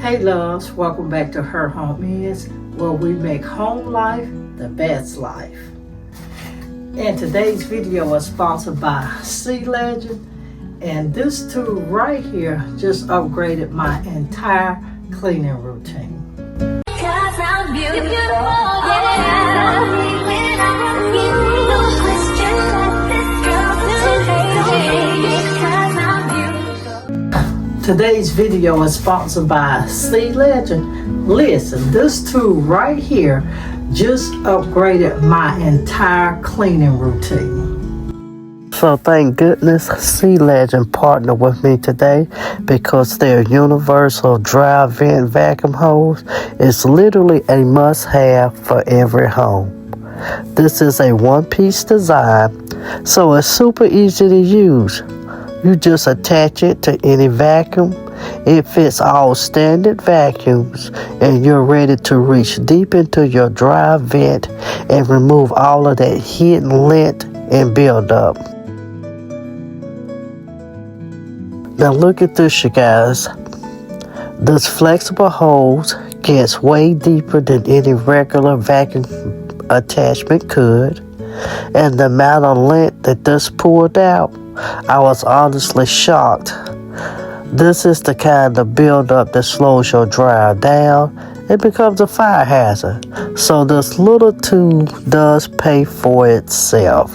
Hey loves, welcome back to Her Home Is, where we make home life the best life. And today's video is sponsored by SeaLegend, and this tool right here just upgraded my entire cleaning routine. Today's video is sponsored by SeaLegend. Listen, this tool right here just upgraded my entire cleaning routine. So thank goodness SeaLegend partnered with me today, because their universal dry vent vacuum hose is literally a must-have for every home. This is a one-piece design, so it's super easy to use. You just attach it to any vacuum. It fits all standard vacuums, and you're ready to reach deep into your dry vent and remove all of that hidden lint and buildup. Now look at this, you guys. This flexible hose gets way deeper than any regular vacuum attachment could, and the amount of lint that this pulled out, I was honestly shocked. This is the kind of buildup that slows your dryer down. It becomes a fire hazard. So this little tool does pay for itself.